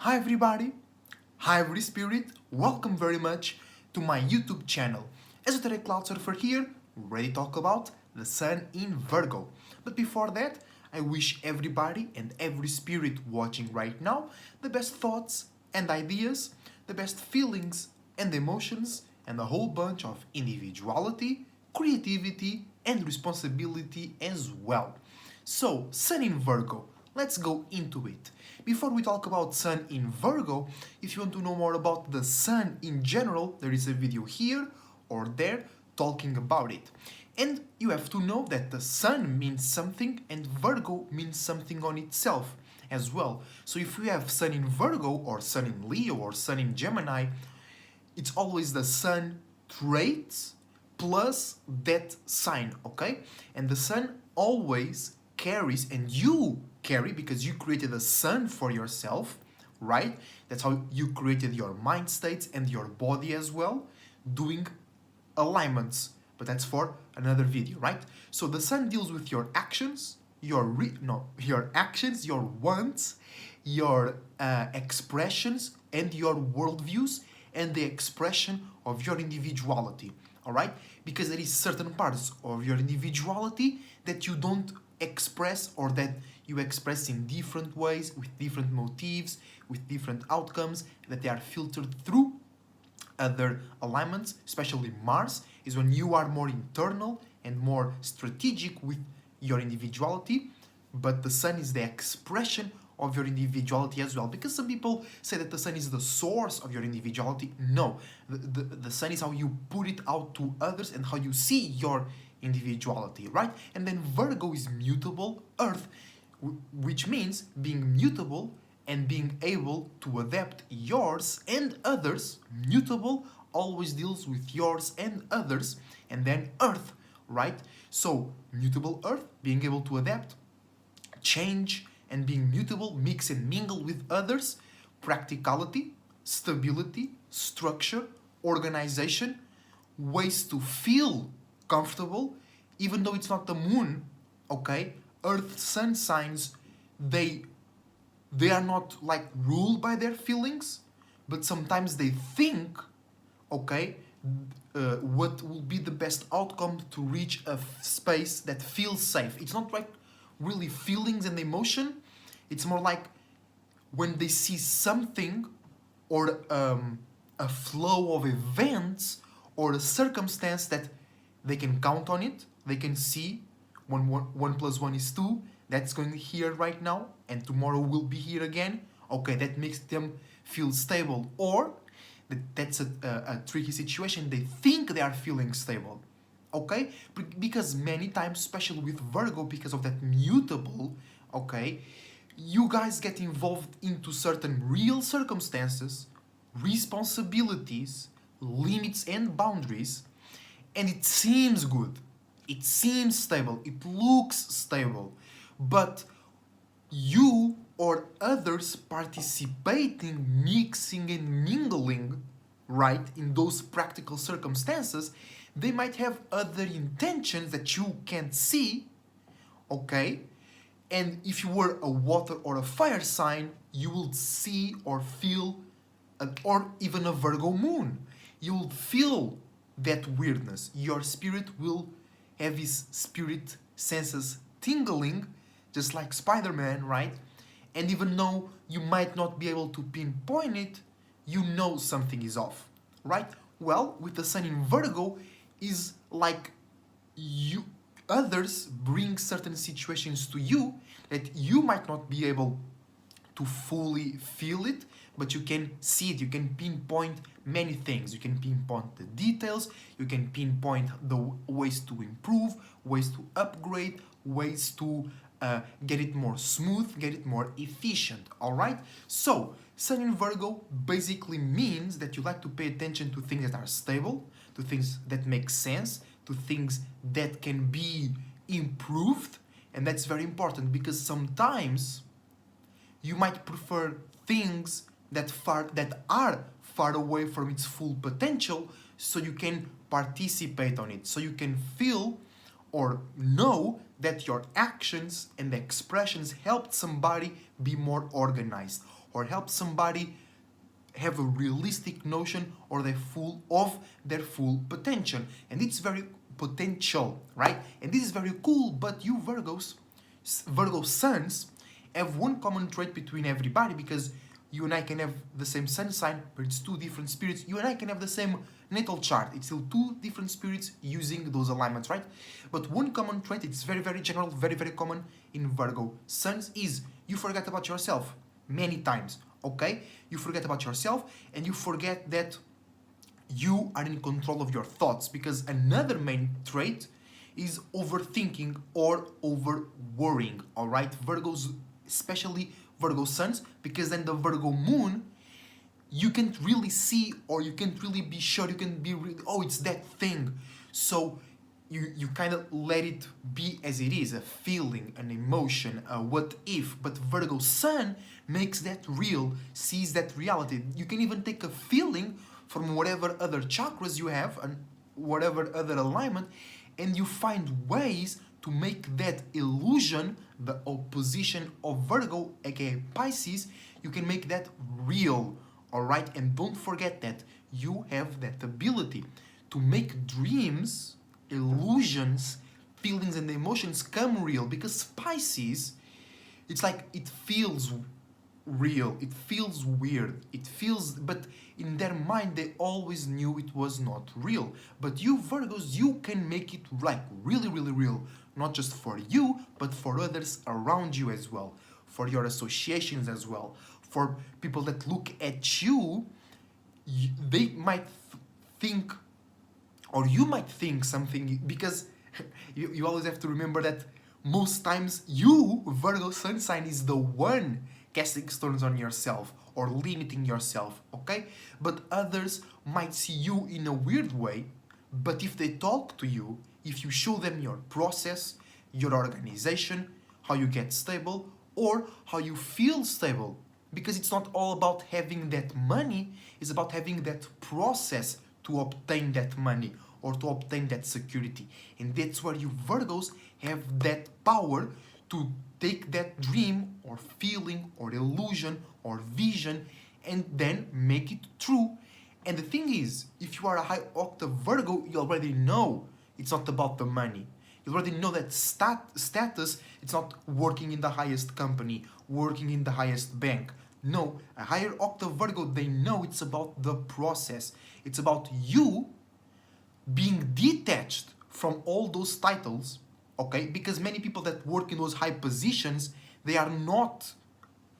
Hi everybody, hi every spirit, welcome very much to my YouTube channel. Esoteric Cloud Surfer here, ready to talk about the Sun in Virgo. But before that, I wish everybody and every spirit watching right now the best thoughts and ideas, the best feelings and emotions, and a whole bunch of individuality, creativity, and responsibility as well. So, Sun in Virgo, let's go into it. Before we talk about Sun in Virgo, if you want to know more about the Sun in general, there is a video here or there talking about it. And you have to know that the Sun means something and Virgo means something on itself as well. So if you have Sun in Virgo or Sun in Leo or Sun in Gemini, it's always the Sun traits plus that sign, okay? And the Sun always carries, and you carry because you created a Sun for yourself, right? That's how you created your mind states and your body as well, doing alignments. But that's for another video, right? So the Sun deals with your actions, your actions, your wants, your expressions, and your worldviews, and the expression of your individuality. All right, because there is certain parts of your individuality that you don't express, or that you express in different ways, with different motives, with different outcomes, that they are filtered through other alignments. Especially Mars is when you are more internal and more strategic with your individuality, but the Sun is the expression of your individuality as well. Because some people say that the Sun is the source of your individuality. No, the Sun is how you put it out to others and how you see your individuality, right? And then Virgo is mutable Earth, which means being mutable and being able to adapt yours and others. Mutable always deals with yours and others, and then Earth, right? So mutable Earth, being able to adapt, change, and being mutable, mix and mingle with others, practicality, stability, structure, organization, ways to feel comfortable, even though it's not the moon, okay? Earth Sun signs, they are not like ruled by their feelings, but sometimes they think, okay, what will be the best outcome to reach a space that feels safe. It's not like really feelings and emotion. It's more like when they see something or a flow of events or a circumstance that they can count on it, they can see 1 plus 1 is 2, that's going here right now, and tomorrow will be here again. Okay, that makes them feel stable. Or that's a tricky situation. They think they are feeling stable. Okay? Because many times, especially with Virgo, because of that mutable, okay, you guys get involved into certain real circumstances, responsibilities, limits, and boundaries, and it seems good. It seems stable. It looks stable. But you or others participating, mixing, and mingling, right, in those practical circumstances, they might have other intentions that you can't see, okay? And if you were a water or a fire sign, you will see or feel, or even a Virgo moon, you will feel that weirdness. Your spirit will have his spirit senses tingling, just like Spider-Man, right? And even though you might not be able to pinpoint it, you know something is off, right? Well, with the Sun in Virgo, is like you others bring certain situations to you that you might not be able to fully feel it, but you can see it. You can pinpoint many things. You can pinpoint the details. You can pinpoint the ways to improve, ways to upgrade, ways to get it more smooth, get it more efficient. All right? So, Sun in Virgo basically means that you like to pay attention to things that are stable, to things that make sense, to things that can be improved. And that's very important because sometimes you might prefer things that are far away from its full potential, so you can participate on it, so you can feel, or know that your actions and expressions helped somebody be more organized, or help somebody have a realistic notion or their full potential. And it's very potential, right? And this is very cool. But you Virgo sons have one common trait between everybody, because you and I can have the same sun sign, but it's two different spirits. You and I can have the same natal chart. It's still two different spirits using those alignments, right? But one common trait, it's very, very general, very, very common in Virgo sons, is you forget about yourself many times, okay? You forget about yourself, and you forget that you are in control of your thoughts, because another main trait is overthinking or over worrying, all right? Virgos, especially Virgo suns, because then the Virgo moon, you can't really see, or you can't really be sure, you can be really, oh, it's that thing. So you kind of let it be as it is, a feeling, an emotion, a what if. But Virgo sun makes that real, sees that reality. You can even take a feeling from whatever other chakras you have and whatever other alignment, and you find ways to make that illusion, the opposition of Virgo, aka Pisces, you can make that real, all right? And don't forget that you have that ability to make dreams, illusions, feelings, and emotions come real, because Pisces, it's like it feels real, it feels weird, it feels, but in their mind they always knew it was not real. But you Virgos, you can make it like really, really real, not just for you, but for others around you as well, for your associations as well, for people that look at you. They might think, or you might think something, because you always have to remember that most times you, Virgo sun sign, is the one casting stones on yourself or limiting yourself, okay? But others might see you in a weird way, but if they talk to you, if you show them your process, your organization, how you get stable, or how you feel stable, because it's not all about having that money, it's about having that process to obtain that money or to obtain that security. And that's where you Virgos have that power to take that dream or feeling or illusion or vision and then make it true. And the thing is, if you are a high octave Virgo, you already know it's not about the money. You already know that status, it's not working in the highest company, working in the highest bank. No, a higher octave Virgo, they know it's about the process. It's about you being detached from all those titles, okay? Because many people that work in those high positions, they are not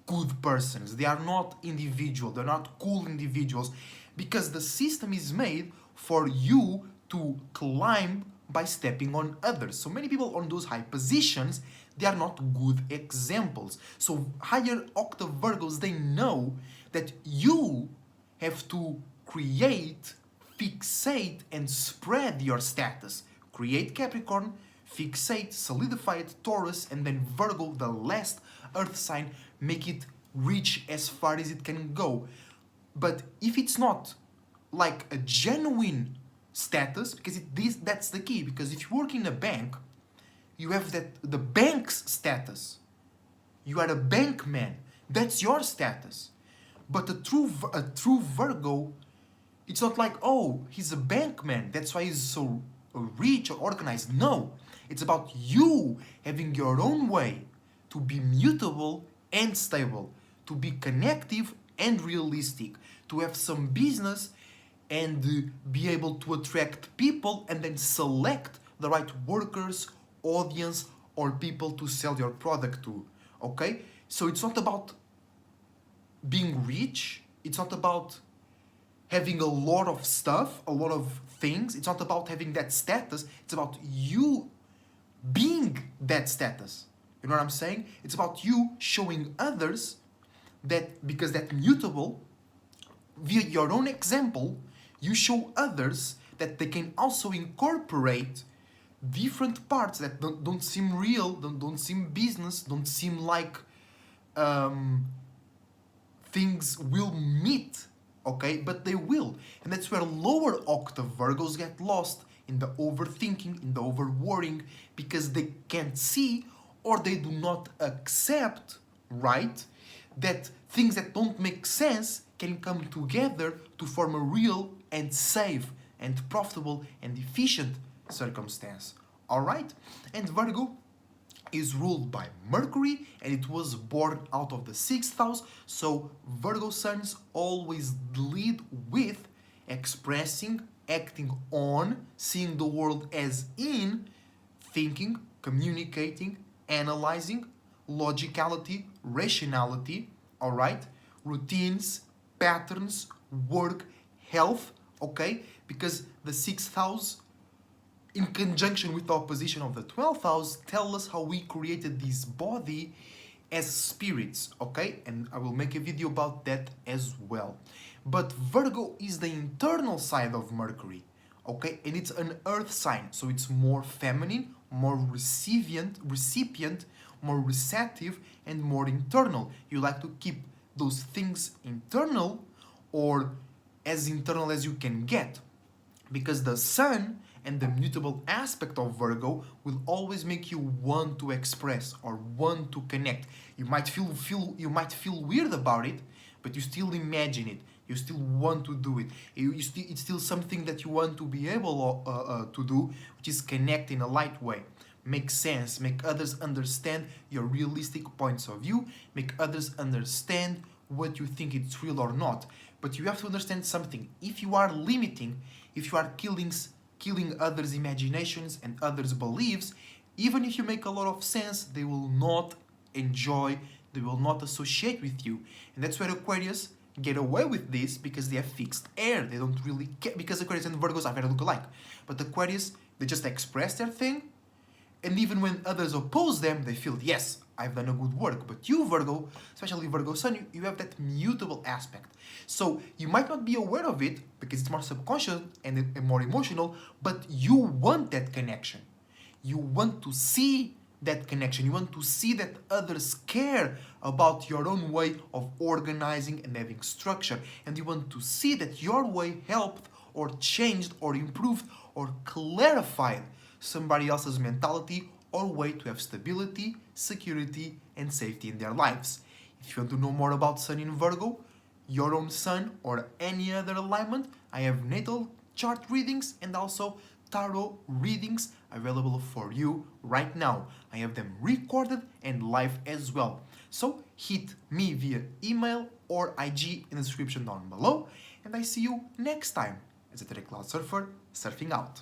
good persons. They are not individual. They're not cool individuals, because the system is made for you to climb by stepping on others. So many people on those high positions, they are not good examples. So higher octave Virgos, they know that you have to create, fixate, and spread your status. Create Capricorn, fixate, solidify it Taurus, and then Virgo, the last earth sign, make it reach as far as it can go. But if it's not like a genuine status, because that's the key, because if you work in a bank, you have that the bank's status. You are a bank man. That's your status. But a true Virgo, it's not like, oh, he's a bank man, that's why he's so rich or organized. No, it's about you having your own way to be mutable and stable, to be connective and realistic, to have some business and be able to attract people and then select the right workers, audience, or people to sell your product to, okay? So it's not about being rich, it's not about having a lot of stuff, a lot of things, it's not about having that status, it's about you being that status. You know what I'm saying? It's about you showing others that, because that mutable, via your own example, you show others that they can also incorporate different parts that don't seem real, don't seem business, don't seem like things will meet, okay? But they will. And that's where lower octave Virgos get lost in the overthinking, in the overworrying, because they can't see or they do not accept, right, that things that don't make sense can come together to form a real and safe and profitable and efficient circumstance. Alright? And Virgo is ruled by Mercury and it was born out of the 6th house. So Virgo suns always lead with expressing, acting on, seeing the world as in, thinking, communicating, analyzing, logicality, rationality, alright? Routines, patterns, work, health, okay? Because the 6th house in conjunction with the opposition of the 12th house tell us how we created this body as spirits, okay? And I will make a video about that as well. But Virgo is the internal side of Mercury, okay? And it's an earth sign, so it's more feminine, more recipient, more receptive, and more internal. You like to keep those things internal or as internal as you can get, because the sun and the mutable aspect of Virgo will always make you want to express or want to connect. You might feel weird about it, but you still imagine it. You still want to do it. It's still something that you want to be able to do, which is connect in a light way. Make sense, make others understand your realistic points of view, make others understand what you think it's real or not. But you have to understand something. If you are limiting, if you are killing others' imaginations and others' beliefs, even if you make a lot of sense, they will not enjoy, they will not associate with you. And that's where Aquarius get away with this, because they have fixed air. They don't really care, because Aquarius and Virgos are very look-alike. But Aquarius, they just express their thing, and even when others oppose them, they feel, yes, I've done a good work. But you, Virgo, especially Virgo Sun, you have that mutable aspect. So you might not be aware of it because it's more subconscious and more emotional, but you want that connection. You want to see that connection. You want to see that others care about your own way of organizing and having structure. And you want to see that your way helped or changed or improved or clarified somebody else's mentality or way to have stability, security, and safety in their lives. If you want to know more about Sun in Virgo, your own Sun, or any other alignment, I have natal chart readings and also tarot readings available for you right now. I have them recorded and live as well. So hit me via email or IG in the description down below, and I see you next time as a Cloud Surfer surfing out.